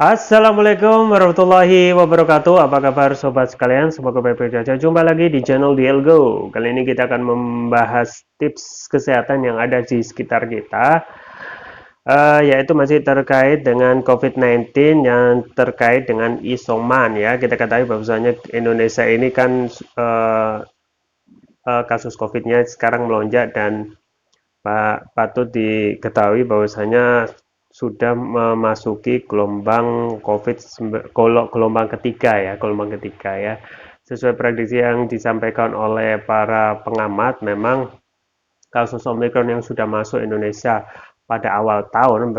Assalamualaikum warahmatullahi wabarakatuh. Apa kabar sobat sekalian? Semoga baik-baik saja. Jumpa lagi di channel DLGO. Kali ini kita akan membahas tips kesehatan yang ada di sekitar kita, yaitu masih terkait dengan COVID-19 yang terkait dengan isoman ya. Kita ketahui bahwasanya Indonesia ini kan kasus COVID-nya sekarang melonjak dan patut diketahui bahwasanya sudah memasuki gelombang COVID gelombang ketiga ya, gelombang ketiga ya. Sesuai prediksi yang disampaikan oleh para pengamat, memang kasus Omicron yang sudah masuk Indonesia pada awal tahun,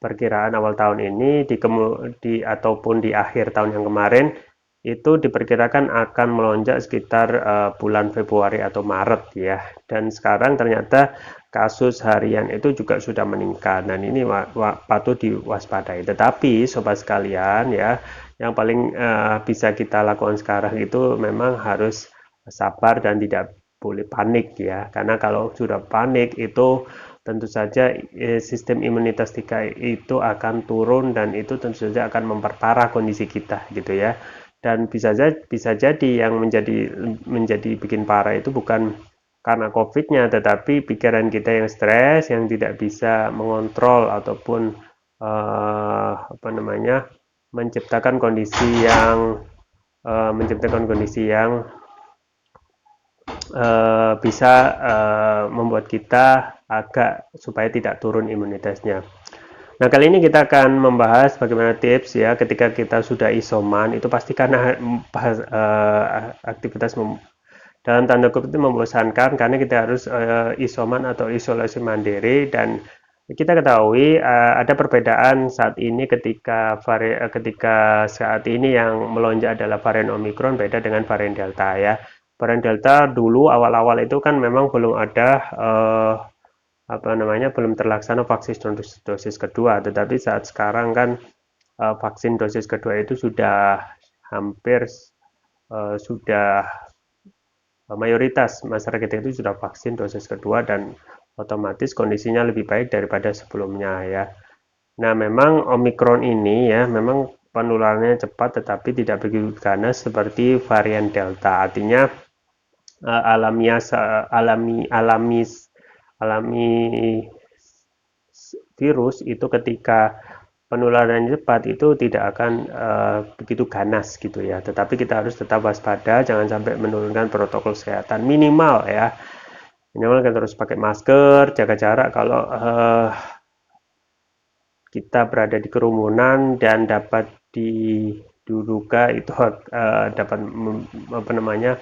perkiraan awal tahun ini ataupun di akhir tahun yang kemarin itu diperkirakan akan melonjak sekitar bulan Februari atau Maret ya. Dan sekarang ternyata kasus harian itu juga sudah meningkat dan ini patut diwaspadai. Tetapi sobat sekalian ya, yang paling bisa kita lakukan sekarang itu memang harus sabar dan tidak boleh panik ya. Karena kalau sudah panik itu tentu saja sistem imunitas kita itu akan turun dan itu tentu saja akan memperparah kondisi kita gitu ya. Dan bisa jadi yang menjadi bikin parah itu bukan karena COVID-nya, tetapi pikiran kita yang stres, yang tidak bisa mengontrol ataupun apa namanya, menciptakan kondisi yang bisa membuat kita agak supaya tidak turun imunitasnya. Nah, kali ini kita akan membahas bagaimana tips ya ketika kita sudah isoman itu pasti karena aktivitas dalam tanda kutip itu membosankan karena kita harus isoman atau isolasi mandiri dan kita ketahui ada perbedaan saat ini ketika saat ini yang melonjak adalah varian Omicron beda dengan varian Delta ya. Varian Delta dulu awal-awal itu kan memang belum ada apa namanya belum terlaksana vaksin dosis kedua, tetapi saat sekarang kan vaksin dosis kedua itu sudah hampir sudah mayoritas masyarakat itu sudah vaksin dosis kedua dan otomatis kondisinya lebih baik daripada sebelumnya ya. Nah, memang Omicron ini ya memang penularannya cepat tetapi tidak begitu ganas seperti varian Delta. Artinya alamiah alami alami alami virus itu ketika penularan cepat itu tidak akan begitu ganas gitu ya. Tetapi kita harus tetap waspada, jangan sampai menurunkan protokol kesehatan minimal ya. Minimal kita harus pakai masker, jaga jarak kalau kita berada di kerumunan dan dapat diduga itu dapat apa namanya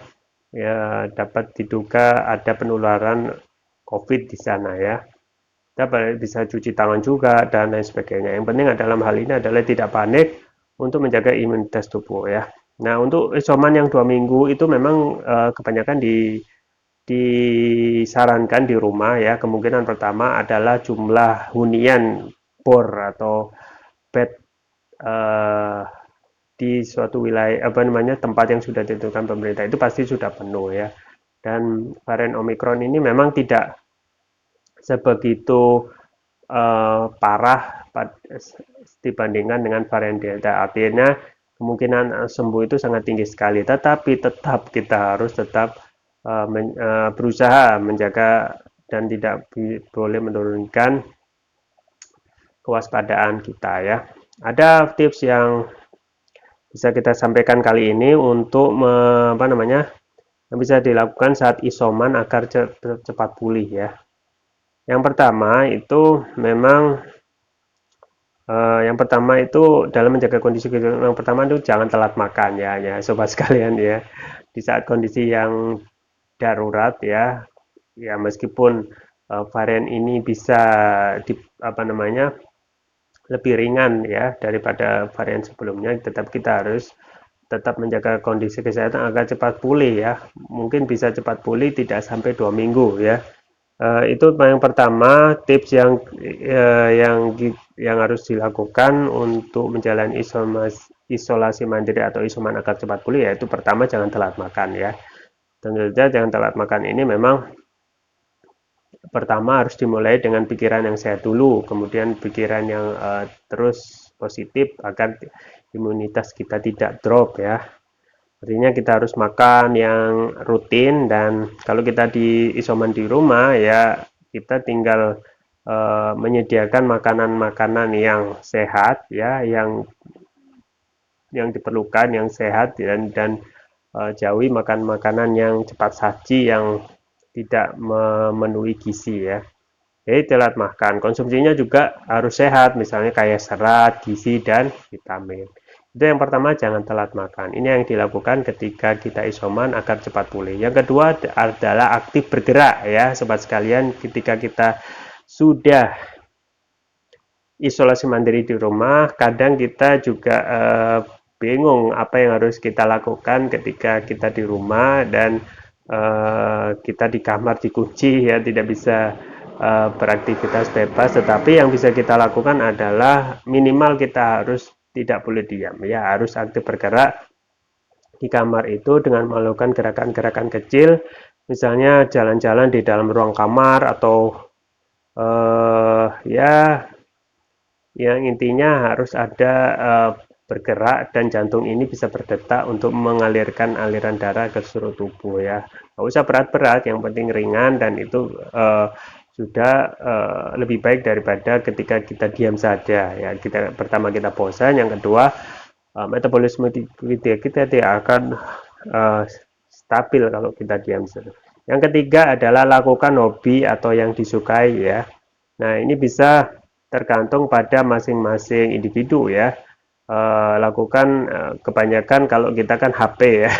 ya dapat diduga ada penularan COVID di sana ya. Kita bisa cuci tangan juga dan lain sebagainya. Yang penting dalam hal ini adalah tidak panik untuk menjaga imunitas tubuh ya. Nah, untuk isoman yang 2 minggu itu memang kebanyakan disarankan di rumah ya. Kemungkinan pertama adalah jumlah hunian bor atau bed eh, di suatu wilayah apa namanya tempat yang sudah ditentukan pemerintah itu pasti sudah penuh ya. Dan varian Omicron ini memang tidak sebegitu parah dibandingkan dengan varian Delta. Artinya kemungkinan sembuh itu sangat tinggi sekali. Tetapi tetap kita harus tetap berusaha menjaga dan tidak boleh menurunkan kewaspadaan kita ya. Ada tips yang bisa kita sampaikan kali ini untuk apa namanya yang bisa dilakukan saat isoman agar cepat pulih ya. Yang pertama itu memang yang pertama itu dalam menjaga kondisi yang pertama itu jangan telat makan ya sobat sekalian ya. Di saat kondisi yang darurat ya, ya meskipun varian ini bisa apa namanya lebih ringan ya daripada varian sebelumnya, tetap kita harus tetap menjaga kondisi kesehatan agar cepat pulih ya. Mungkin bisa cepat pulih tidak sampai 2 minggu ya. Itu yang pertama tips yang harus dilakukan untuk menjalani isolasi mandiri atau isoman agar cepat pulih yaitu pertama jangan telat makan ya. Tentu saja jangan telat makan ini memang pertama harus dimulai dengan pikiran yang sehat dulu, kemudian pikiran yang terus positif agar imunitas kita tidak drop ya. Artinya kita harus makan yang rutin, dan kalau kita di isoman di rumah ya kita tinggal menyediakan makanan-makanan yang sehat ya, yang diperlukan, yang sehat, dan jauhi makan makanan yang cepat saji yang tidak memenuhi gizi ya. Jadi telat makan, konsumsinya juga harus sehat, misalnya kayak serat, gizi, dan vitamin. Itu yang pertama, jangan telat makan. Ini yang dilakukan ketika kita isoman agar cepat pulih. Yang kedua adalah aktif bergerak ya, sobat sekalian. Ketika kita sudah isolasi mandiri di rumah, kadang kita juga bingung apa yang harus kita lakukan ketika kita di rumah dan kita di kamar dikunci ya, tidak bisa beraktivitas bebas. Tetapi yang bisa kita lakukan adalah minimal kita harus tidak boleh diam ya, harus aktif bergerak di kamar itu dengan melakukan gerakan-gerakan kecil, misalnya jalan-jalan di dalam ruang kamar, atau ya yang intinya harus ada bergerak, dan jantung ini bisa berdetak untuk mengalirkan aliran darah ke seluruh tubuh ya. Nggak usah berat-berat, yang penting ringan, dan itu sudah lebih baik daripada ketika kita diam saja ya. Pertama kita bosan, yang kedua metabolisme kita tidak akan stabil kalau kita diam. Yang ketiga adalah lakukan hobi atau yang disukai ya. Nah, ini bisa tergantung pada masing-masing individu ya. Lakukan kebanyakan kalau kita kan HP ya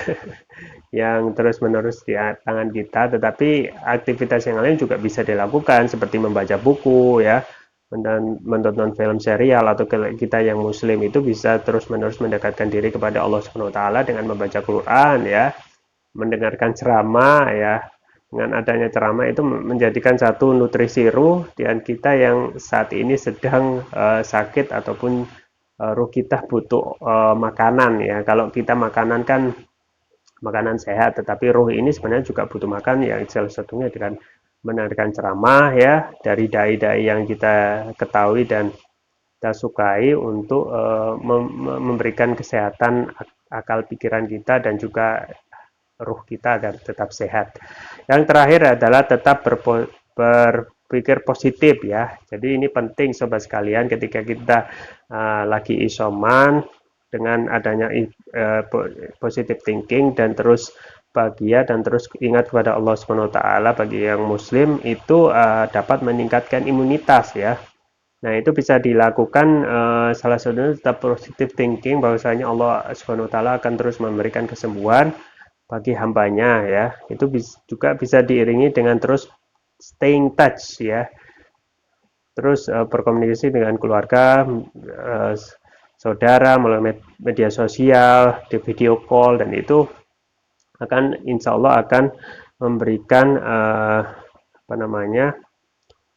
yang terus-menerus di tangan kita, tetapi aktivitas yang lain juga bisa dilakukan seperti membaca buku ya, menonton film serial, atau kita yang muslim itu bisa terus-menerus mendekatkan diri kepada Allah Subhanahu wa taala dengan membaca Quran ya, mendengarkan ceramah ya. Dengan adanya ceramah itu menjadikan satu nutrisi ruh, dan kita yang saat ini sedang sakit ataupun ruh kita butuh makanan ya. Kalau kita makanan kan makanan sehat, tetapi ruh ini sebenarnya juga butuh makan, yang salah satunya dengan mendengarkan ceramah ya dari dai-dai yang kita ketahui dan kita sukai, untuk memberikan kesehatan akal pikiran kita dan juga ruh kita agar tetap sehat. Yang terakhir adalah tetap berpikir positif ya. Jadi ini penting sobat sekalian, ketika kita lagi isoman, dengan adanya positive thinking dan terus bahagia dan terus ingat kepada Allah Subhanahu wa taala, bagi yang muslim itu dapat meningkatkan imunitas ya. Nah, itu bisa dilakukan salah satunya tetap positive thinking, bahwasanya Allah Subhanahu wa taala akan terus memberikan kesembuhan bagi hambanya ya. Itu juga bisa diiringi dengan terus staying touch ya, terus berkomunikasi dengan keluarga, saudara melalui media sosial, di video call, dan itu akan insya Allah akan memberikan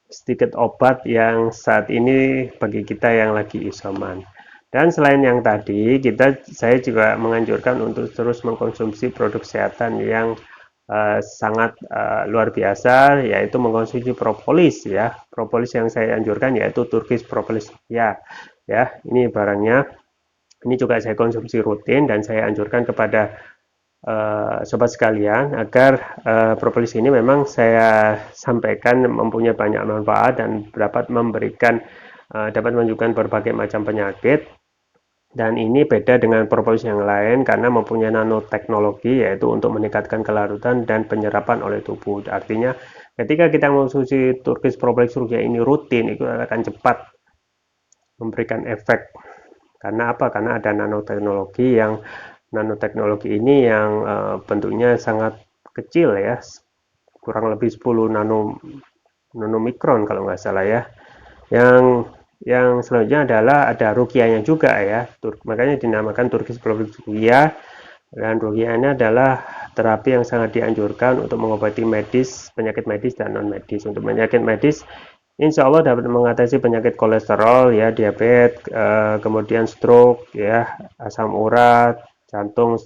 sedikit obat yang saat ini bagi kita yang lagi isoman. Dan selain yang tadi, saya juga menganjurkan untuk terus mengkonsumsi produk kesehatan yang sangat luar biasa, yaitu mengkonsumsi propolis ya. Propolis yang saya anjurkan yaitu Turkish Propolis ya. Ini barangnya. Ini juga saya konsumsi rutin, dan saya anjurkan kepada sobat sekalian agar propolis ini memang saya sampaikan mempunyai banyak manfaat dan dapat menunjukkan berbagai macam penyakit. Dan ini beda dengan propolis yang lain karena mempunyai nanoteknologi, yaitu untuk meningkatkan kelarutan dan penyerapan oleh tubuh. Artinya ketika kita mengonsumsi Turkish Propolis Ruqyah ini rutin, itu akan cepat memberikan efek. Karena apa? Karena ada nanoteknologi nanoteknologi ini yang bentuknya sangat kecil ya, kurang lebih 10 nanomikron kalau nggak salah ya. Yang selanjutnya adalah ada ruqyahnya juga ya, makanya dinamakan Turkish Propolis Ruqyah. Dan ruqyah ini adalah terapi yang sangat dianjurkan untuk mengobati penyakit medis dan non medis. Untuk penyakit medis, insya Allah dapat mengatasi penyakit kolesterol ya, diabetes, kemudian stroke ya, asam urat, jantung,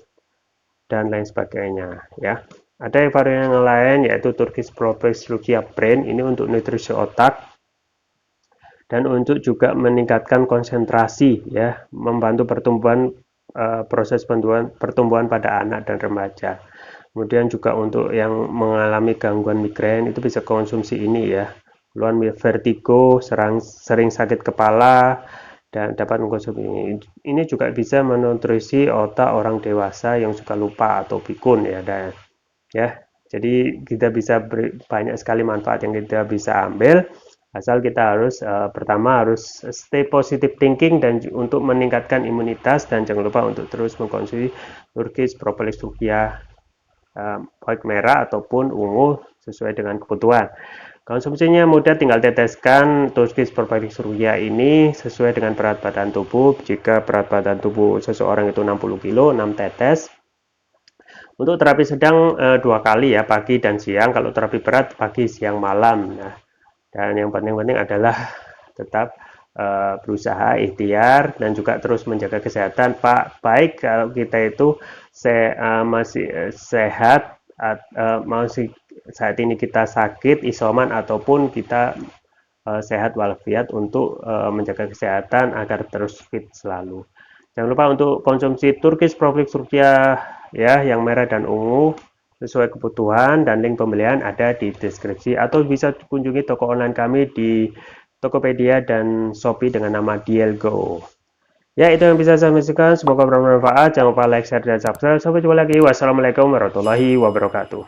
dan lain sebagainya ya. Ada varian yang lain yaitu Turkish Propolis Ruqyah Brain, ini untuk nutrisi otak. dan untuk juga meningkatkan konsentrasi ya, membantu proses pertumbuhan pada anak dan remaja. Kemudian juga untuk yang mengalami gangguan migrain itu bisa konsumsi ini ya. Keluhan vertigo, sering sakit kepala, dan dapat mengkonsumsi ini. Ini juga bisa menutrisi otak orang dewasa yang suka lupa atau pikun ya, dan ya. Jadi kita bisa banyak sekali manfaat yang kita bisa ambil, asal kita harus pertama harus stay positive thinking dan untuk meningkatkan imunitas, dan jangan lupa untuk terus mengkonsumsi Turkish Propolis Rupiah baik merah ataupun ungu sesuai dengan kebutuhan. Konsumsinya mudah, tinggal teteskan Turkish Propolis Rupiah ini sesuai dengan berat badan tubuh. Jika berat badan tubuh seseorang itu 60 kg, 6 tetes. Untuk terapi sedang 2 kali ya, pagi dan siang. Kalau terapi berat pagi, siang, malam. Nah, dan yang penting-penting adalah tetap berusaha ikhtiar dan juga terus menjaga kesehatan, Pak. Baik kalau kita itu masih sehat, masih saat ini kita sakit, isoman ataupun kita sehat walafiat, untuk menjaga kesehatan agar terus fit selalu. Jangan lupa untuk konsumsi Turkish Propolis Rupiah ya, yang merah dan ungu sesuai kebutuhan, dan link pembelian ada di deskripsi, atau bisa kunjungi toko online kami di Tokopedia dan Shopee dengan nama Dielgo. Ya, itu yang bisa saya sampaikan. Semoga bermanfaat. Jangan lupa like, share, dan subscribe. Sampai jumpa lagi. Wassalamualaikum warahmatullahi wabarakatuh.